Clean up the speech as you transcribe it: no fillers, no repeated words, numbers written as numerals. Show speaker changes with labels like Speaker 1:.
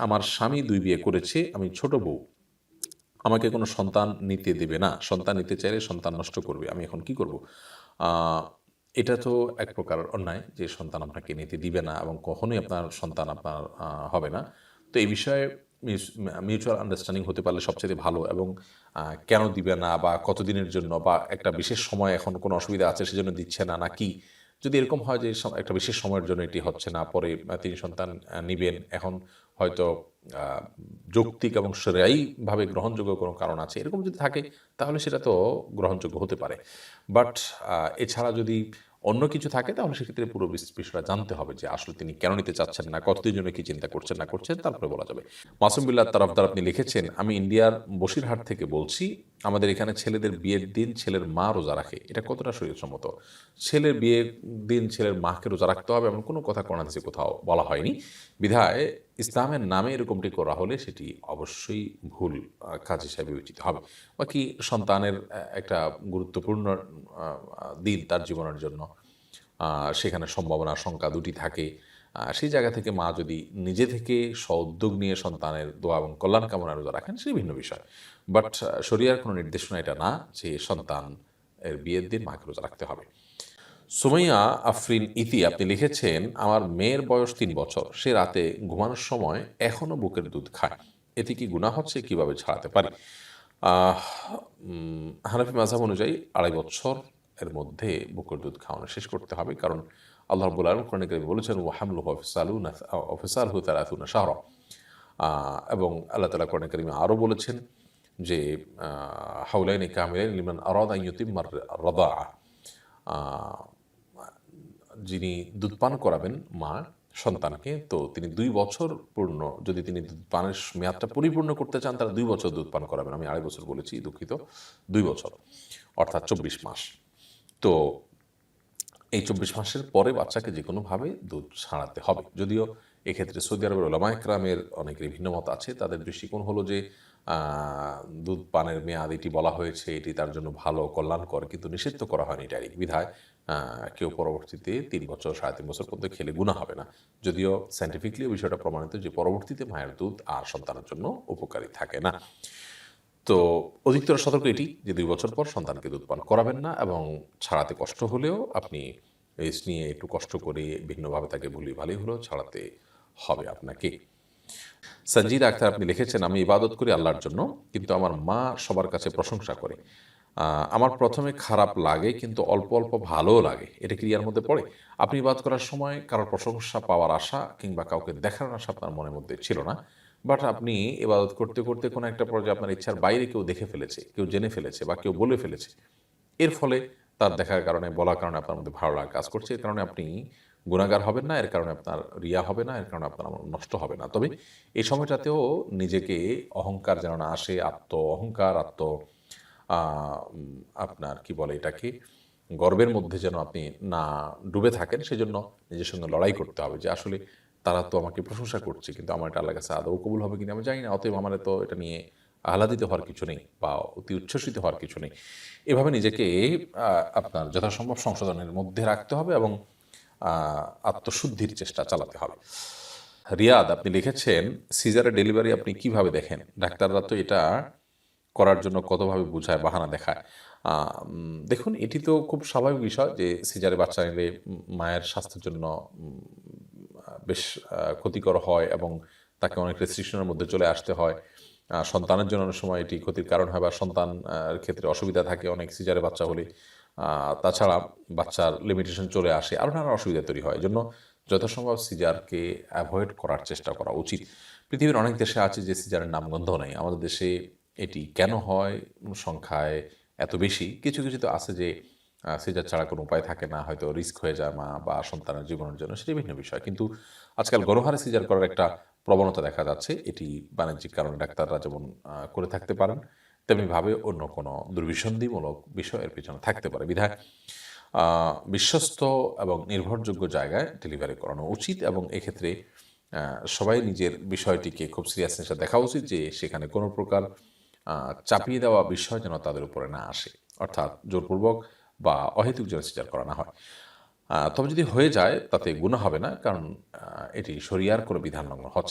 Speaker 1: আমার স্বামী ২ বিয়ে করেছে, আমি ছোট বউ। আমাকে কোনো সন্তান নিতে দেবে না। সন্তান নিতে চাইলে সন্তান নষ্ট করবে। আমি এখন কি করব? আ এটা তো এক প্রকার অন্যায় যে সন্তান আপনাকে নিতে দিবে না এবং কখনোই আপনার সন্তান আপনার হবে না। তো এই বিষয়ে মিউচুয়াল আন্ডারস্ট্যান্ডিং হতে পারলে সবচাইতে ভালো এবং কেন দিবে না বা কতদিনের জন্য বা একটা বিশেষ সময় এখন কোনো অসুবিধা আছে সেজন্য দিচ্ছে না নাকি যদি এরকম হয় যে একটা বিশেষ সময়ের জন্য এটি হচ্ছে না, পরে তিনি সন্তান নিবেন। এখন হয়তো আ যৌক্তিক এবং শরীয়িভাবে গ্রহণযোগ্য কোনো কারণ আছে। এরকম যদি থাকে তাহলে সেটা তো গ্রহণযোগ্য হতে পারে। বাট এছাড়া যদি অন্য কিছু থাকে তাহলে সেক্ষেত্রে পুরো বিষয়টা জানতে হবে যে আসলে তিনি কেন নিতে চাচ্ছেন না, কতদিনের জন্য কি চিন্তা করছেন না করছেন তারপরে বলা যাবে। মাসুম বিল্লাহ তারাফদার আপনি লিখেছেন, "আমি ইন্ডিয়ার বসিরহাট থেকে বলছি। আমাদের এখানে ছেলেদের বিয়ের দিন ছেলের মা রোজা রাখে। এটা কতটা শরীয়তসম্মত?" ছেলের বিয়ের দিন ছেলের মাকে রোজা রাখতে হবে এমন কোনো কথা কোরআন হাদিসে কোথাও বলা হয়নি। বিধায় ইসলামের নামে এরকমটি করা হলে সেটি অবশ্যই ভুল কাজ হিসাবে বিবেচিত হবে। বাকি সন্তানের একটা গুরুত্বপূর্ণ আ আ দিন তার জীবনের জন্য। সেখানে সম্ভাবনা সংখ্যা দুটি থাকে। সেই জায়গা থেকে মা যদি নিজে থেকে স্ব-উদ্যোগ নিয়ে সন্তানের দোয়া এবং কল্যাণ কামনায় রোজা রাখেন সেটি ভিন্ন বিষয়। বাট শরিয়ার কোনো নির্দেশনা এটা না যে সন্তান এর বিয়ের দিন মাকে রোজা রাখতে হবে। সুমাইয়া আফরিন ইতি আপনি লিখেছেন, "আমার মেয়ের বয়স ৩ বছর। সে রাতে ঘুমানোর সময় এখনো বুকের দুধ খায়। এতে কি গুনাহ হচ্ছে? কিভাবে ছাড়াতে পারি?" আহ হানাফি মাযহাব অনুযায়ী ২.৫ বছর এর মধ্যে বুকের দুধ খাওয়ানো শেষ করতে হবে। কারণ আল্লাহ রাব্বুল আলামিন কোরআনে কারিমে বলেছেন, "ওয়া হামলুহু ওয়া ফিসালুহু ৩০ শাহরা।" এবং আল্লাহ তাআলা কোরআনে কারিমে আরও বলেছেন যে, হাওলাইনি কামিলাইনি লিমান আরাদা আন ইউতিম্মার রাদাআ। আ যিনি দুধ পান করাবেন মা সন্তানকে, তো তিনি ২ বছর পূর্ণ, যদি তিনি দুধ পানের মেয়াদটা পরিপূর্ণ করতে চান তাহলে ২ বছর দুধ পান করাবেন। আমি ২.৫ বছর বলেছি, দুঃখিত। ২ বছর অর্থাৎ ২৪ মাস। তো এই ২৪ মাসের পরে বাচ্চাকে যেকোনোভাবে দুধ ছাড়াতে হবে। যদিও এক্ষেত্রে সৌদি আরবের উলামা একরামের অনেকেরই ভিন্ন মত আছে। তাদের দৃষ্টিকোণ হলো যে আ দুধ পানের মেয়াদ এটি বলা হয়েছে, এটি তার জন্য ভালো, কল্যাণকর, কিন্তু নিষিদ্ধ তো করা হয়নি ডাইরেক্ট। বিধায় আ কেউ পরবর্তীতে ৩ বছর, ৩.৫ বছর পর্যন্ত খেলে গুনাহ হবে না। যদিও সায়েন্টিফিক্যালি বিষয়টা প্রমাণিত যে পরবর্তীতে মায়ের দুধ আর সন্তানের জন্য উপকারী থাকে না। তো অধিকতর সতর্ক এটি যে ২ বছর পর সন্তানকে দুধ পান করাবেন না এবং ছাড়াতে কষ্ট হলেও আপনি রেস্ট নিয়ে একটু কষ্ট করে ভিন্নভাবে তাকে ভুলিয়ে ভালোই হলেও ছাড়াতে হবে আপনাকে। সঞ্জিদা আক্তার আপনি লিখেছেন, "আমি ইবাদত করি আল্লাহর জন্য, কিন্তু আমার মা সবার কাছে প্রশংসা করে। আমার ১ম এ খারাপ লাগে কিন্তু অল্প, অল্প ভালোও লাগে। এটা কি ইয়ার মধ্যে পড়ে? আপনি ইবাদত করার সময় কারোর প্রশংসা পাওয়ার আশা কিংবা কাউকে দেখানোর আশা আপনার মনের মধ্যে ছিল না। বাট আপনি ইবাদত করতে, করতে কোনো একটা পর্যায়ে আপনার ইচ্ছার বাইরে কেউ দেখে ফেলেছে, কেউ জেনে ফেলেছে বা কেউ বলে ফেলেছে। এর ফলে তার দেখার কারণে, বলার কারণে আপনার মধ্যে ভালো লাগা কাজ করছে। এর কারণে আপনি গুনাহগার হবেন না, এর কারণে আপনার রিয়া হবে না, এর কারণে আপনার আমল নষ্ট হবে না। তবে এই সময়টাতেও নিজেকে অহংকার যেন না আসে, অহংকার, আ আপনার কি বলে এটাকে? গর্বের মধ্যে যেন আপনি না ডুবে থাকেন, সেজন্য নিজের সঙ্গে লড়াই করতে হবে যে আসলে তারা তো আমাকে প্রশংসা করছে, কিন্তু আমার এটা আল্লাহর কাছে আদৌ কবুল হবে কিনা আমি জানি না। অতএব আমার তো এটা নিয়ে আহ্লাদিত হওয়ার কিছু নেই বা অতি উচ্ছ্বসিত হওয়ার কিছু নেই। এভাবে নিজেকে আ আপনার যথাসম্ভব সংশোধনের মধ্যে রাখতে হবে এবং আ আত্মশুদ্ধির চেষ্টা চালাতে হবে। রিয়াদ আপনি লিখেছেন, "সিজারের ডেলিভারি আপনি কিভাবে দেখেন? ডাক্তাররা তো এটা করার জন্য কতভাবে বুঝায়, বাহানা দেখায়।" দেখুন, এটি তো খুব স্বাভাবিক বিষয় যে সিজারে বাচ্চা নিলে মায়ের স্বাস্থ্যের জন্য উম বেশ ক্ষতিকর হয় এবং তাকে অনেক রেস্ট্রিকশনের মধ্যে চলে আসতে হয়। সন্তানের জন্য অনেক সময় এটি ক্ষতির কারণ হয় বা সন্তান ক্ষেত্রে অসুবিধা থাকে অনেক সিজারে বাচ্চা হলে। আ তাছাড়া বাচ্চার লিমিটেশন চলে আসে, আরও নানা অসুবিধা তৈরি হয়। এজন্য যথাসম্ভব সিজারকে এভয়েড করার চেষ্টা করা উচিত। পৃথিবীর অনেক দেশে আছে যে সিজারের নামগন্ধ নাই। আমাদের দেশে এটি কেন হয় সংখ্যায় এত বেশি? কিছু, কিছু তো আছে যে সিজার ছাড়া কোনো উপায় থাকে না। হয়তো রিস্ক হয়ে যায় মা বা সন্তানের জীবনের জন্য, সেটি ভিন্ন বিষয়। কিন্তু আজকাল গণহারে সিজার করার একটা প্রবণতা দেখা যাচ্ছে। এটি বাণিজ্যিক কারণে ডাক্তাররা যেমন করে থাকতে পারেন, তেমনিভাবে অন্য কোনো দুর্বিসন্ধিমূলক বিষয় এর পেছনে থাকতে পারে। বিধায় আ বিশ্বস্ত এবং নির্ভরযোগ্য জায়গায় ডেলিভারি করানো উচিত এবং এক্ষেত্রে আ সবাই নিজের বিষয়টিকে খুব সিরিয়াসনেস এ দেখা উচিত যে সেখানে কোনো প্রকার আ চাপিয়ে দেওয়া বিষয় যেন তাদের উপরে না আসে। অর্থাৎ জোরপূর্বক বা অহেতুক যেন সিজার করা না হয়। তবে যদি হয়ে যায় তাতে গুনাহ হবে না। কারণ এটি শরিয়ার কোনো বিধান লঙ্ঘন হচ্ছে